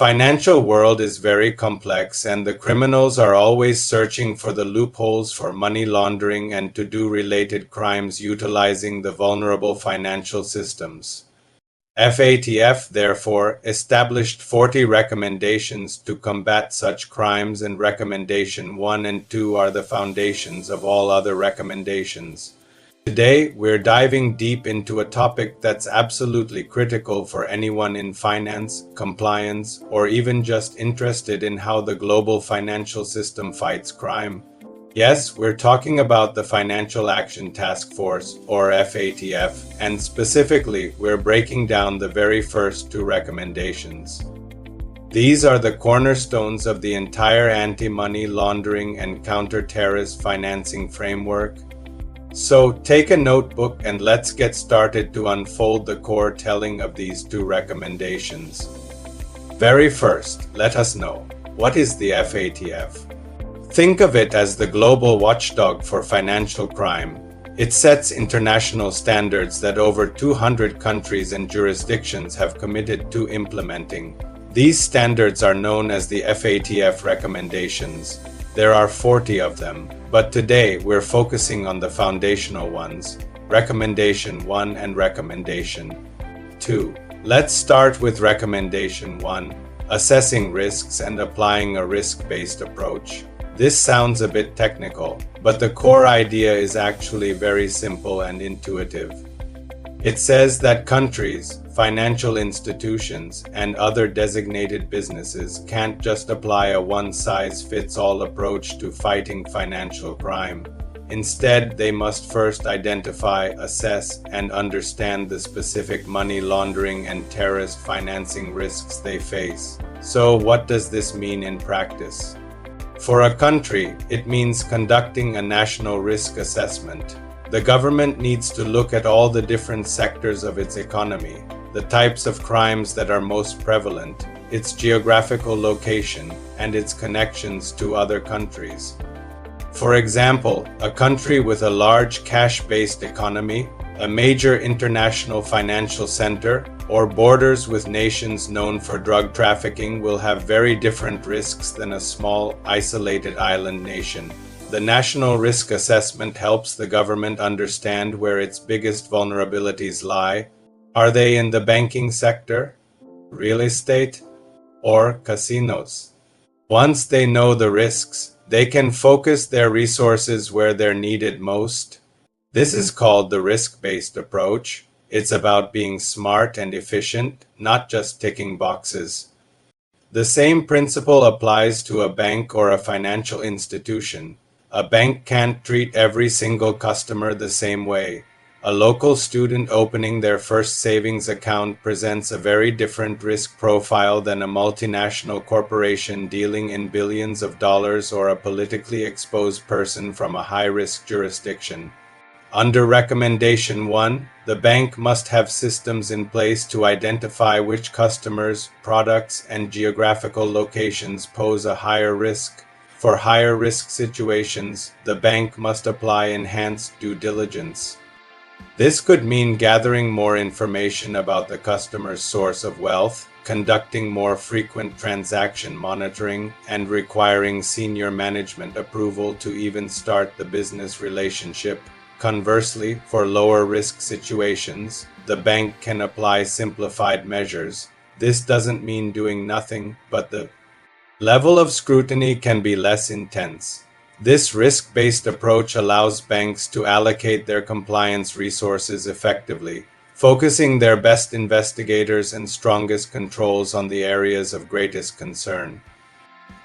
Financial world is very complex and the criminals are always searching for the loopholes for money laundering and to do related crimes utilizing the vulnerable financial systems. FATF, therefore, established 40 recommendations to combat such crimes, and Recommendation 1 and 2 are the foundations of all other recommendations. Today, we're diving deep into a topic that's absolutely critical for anyone in finance, compliance, or even just interested in how the global financial system fights crime. Yes, we're talking about the Financial Action Task Force, or FATF, and specifically, we're breaking down the very first two recommendations. These are the cornerstones of the entire anti-money laundering and counter-terrorist financing framework. So take a notebook and let's get started to unfold the core telling of these two recommendations. Very first, let us know, what is the FATF? Think of it as the global watchdog for financial crime. It sets international standards that over 200 countries and jurisdictions have committed to implementing. These standards are known as the FATF Recommendations. There are 40 of them, but today we're focusing on the foundational ones, Recommendation 1 and Recommendation 2. Let's start with Recommendation 1, assessing risks and applying a risk-based approach. This sounds a bit technical, but the core idea is actually very simple and intuitive. It says that countries, financial institutions, and other designated businesses can't just apply a one-size-fits-all approach to fighting financial crime. Instead, they must first identify, assess, and understand the specific money laundering and terrorist financing risks they face. So, what does this mean in practice? For a country, it means conducting a national risk assessment. The government needs to look at all the different sectors of its economy, the types of crimes that are most prevalent, its geographical location, and its connections to other countries. For example, a country with a large cash-based economy, a major international financial center, or borders with nations known for drug trafficking will have very different risks than a small, isolated island nation. The National Risk Assessment helps the government understand where its biggest vulnerabilities lie. Are they in the banking sector, real estate, or casinos? Once they know the risks, they can focus their resources where they're needed most. This is called the risk-based approach. It's about being smart and efficient, not just ticking boxes. The same principle applies to a bank or a financial institution. A bank can't treat every single customer the same way. A local student opening their first savings account presents a very different risk profile than a multinational corporation dealing in billions of dollars or a politically exposed person from a high-risk jurisdiction. Under Recommendation 1, the bank must have systems in place to identify which customers, products, and geographical locations pose a higher risk. For higher risk situations, the bank must apply enhanced due diligence. This could mean gathering more information about the customer's source of wealth, conducting more frequent transaction monitoring, and requiring senior management approval to even start the business relationship. Conversely, for lower risk situations, the bank can apply simplified measures. This doesn't mean doing nothing, but the level of scrutiny can be less intense. This risk-based approach allows banks to allocate their compliance resources effectively, focusing their best investigators and strongest controls on the areas of greatest concern.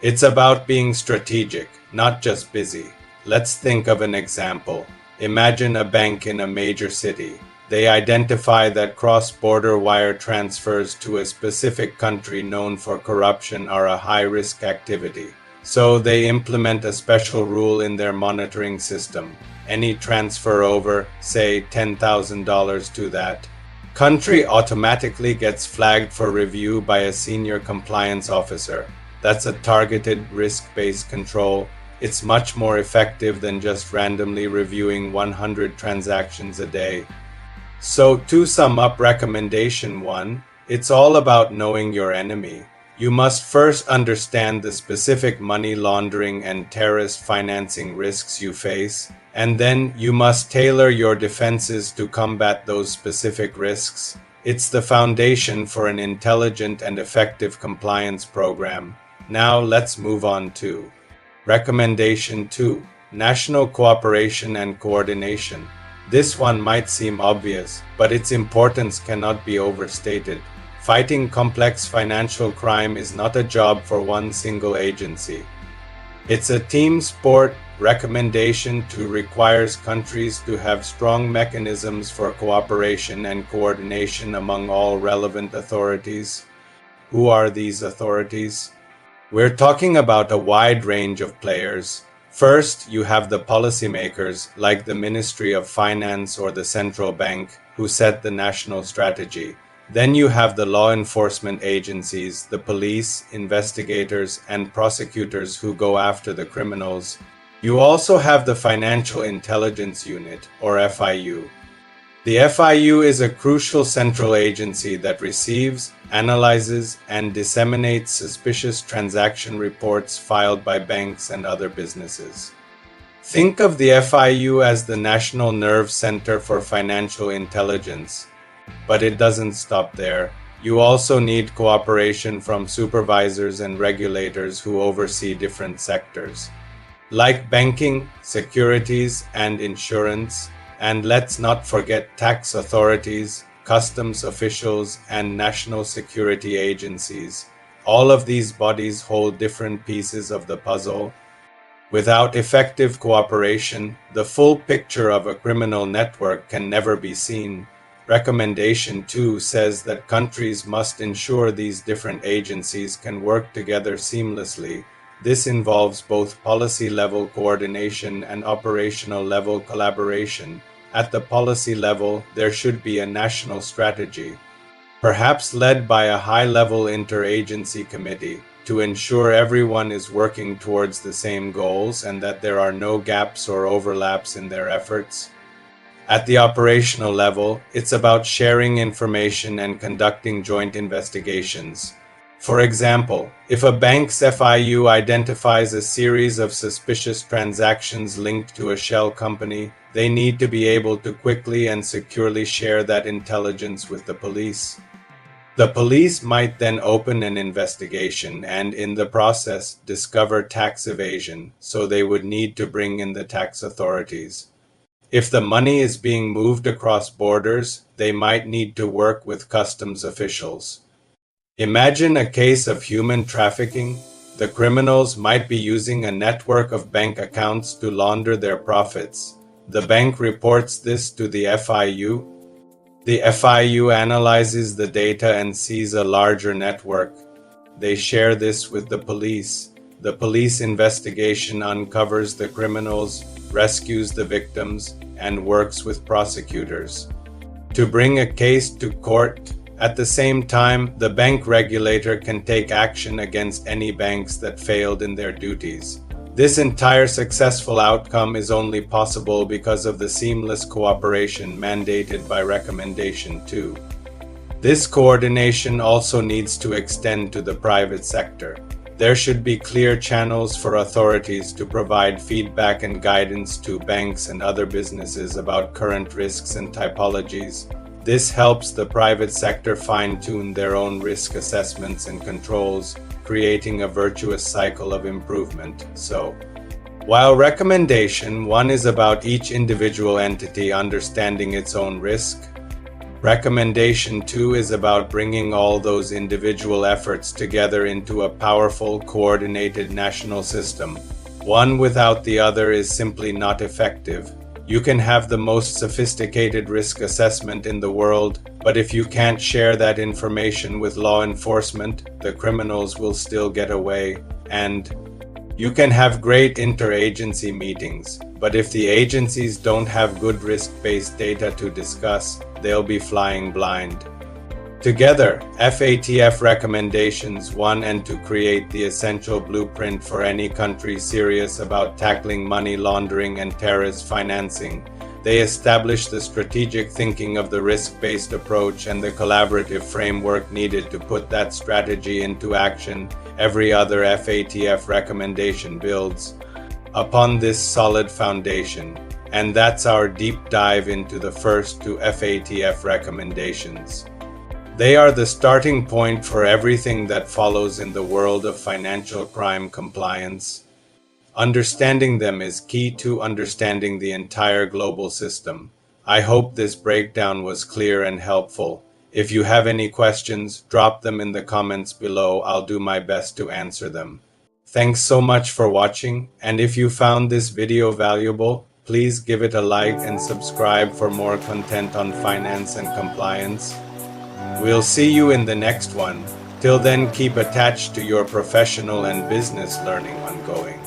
It's about being strategic, not just busy. Let's think of an example. Imagine a bank in a major city. They identify that cross-border wire transfers to a specific country known for corruption are a high-risk activity. So they implement a special rule in their monitoring system. Any transfer over, say, $10,000 to that country automatically gets flagged for review by a senior compliance officer. That's a targeted risk-based control. It's much more effective than just randomly reviewing 100 transactions a day. So to sum up Recommendation 1, it's all about knowing your enemy. You must first understand the specific money laundering and terrorist financing risks you face, and then you must tailor your defenses to combat those specific risks. It's the foundation for an intelligent and effective compliance program. Now let's move on to Recommendation 2. National Cooperation and Coordination. This one might seem obvious, but its importance cannot be overstated. Fighting complex financial crime is not a job for one single agency. It's a team sport. Recommendation 2 requires countries to have strong mechanisms for cooperation and coordination among all relevant authorities. Who are these authorities? We're talking about a wide range of players. First, you have the policymakers, like the Ministry of Finance or the central bank, who set the national strategy. Then you have the law enforcement agencies, the police, investigators, and prosecutors who go after the criminals. You also have the Financial Intelligence Unit, or FIU. The FIU is a crucial central agency that receives, analyzes, and disseminates suspicious transaction reports filed by banks and other businesses. Think of the FIU as the National Nerve Center for Financial Intelligence. But it doesn't stop there. You also need cooperation from supervisors and regulators who oversee different sectors, like banking, securities, and insurance. And let's not forget tax authorities, customs officials, and national security agencies. All of these bodies hold different pieces of the puzzle. Without effective cooperation, the full picture of a criminal network can never be seen. Recommendation 2 says that countries must ensure these different agencies can work together seamlessly. This involves both policy-level coordination and operational-level collaboration. At the policy level, there should be a national strategy, perhaps led by a high-level interagency committee, to ensure everyone is working towards the same goals and that there are no gaps or overlaps in their efforts. At the operational level, it's about sharing information and conducting joint investigations. For example, if a bank's FIU identifies a series of suspicious transactions linked to a shell company, they need to be able to quickly and securely share that intelligence with the police. The police might then open an investigation and, in the process, discover tax evasion, so they would need to bring in the tax authorities. If the money is being moved across borders, they might need to work with customs officials. Imagine a case of human trafficking. The criminals might be using a network of bank accounts to launder their profits. The bank reports this to the FIU. The FIU analyzes the data and sees a larger network. They share this with the police. The police investigation uncovers the criminals, rescues the victims, and works with prosecutors to bring a case to court. At the same time, the bank regulator can take action against any banks that failed in their duties. This entire successful outcome is only possible because of the seamless cooperation mandated by Recommendation 2. This coordination also needs to extend to the private sector. There should be clear channels for authorities to provide feedback and guidance to banks and other businesses about current risks and typologies. This helps the private sector fine-tune their own risk assessments and controls, creating a virtuous cycle of improvement. So, while Recommendation 1 is about each individual entity understanding its own risk, Recommendation 2 is about bringing all those individual efforts together into a powerful, coordinated national system. One without the other is simply not effective. You can have the most sophisticated risk assessment in the world, but if you can't share that information with law enforcement, the criminals will still get away. And you can have great interagency meetings, but if the agencies don't have good risk-based data to discuss, they'll be flying blind. Together, FATF Recommendations 1 and 2 create the essential blueprint for any country serious about tackling money laundering and terrorist financing. They establish the strategic thinking of the risk-based approach and the collaborative framework needed to put that strategy into action. Every other FATF recommendation builds upon this solid foundation, and that's our deep dive into the first two FATF recommendations. They are the starting point for everything that follows in the world of financial crime compliance. Understanding them is key to understanding the entire global system. I hope this breakdown was clear and helpful. If you have any questions, drop them in the comments below. I'll do my best to answer them. Thanks so much for watching, and if you found this video valuable, please give it a like and subscribe for more content on finance and compliance. We'll see you in the next one. Till then, keep attached to your professional and business learning ongoing.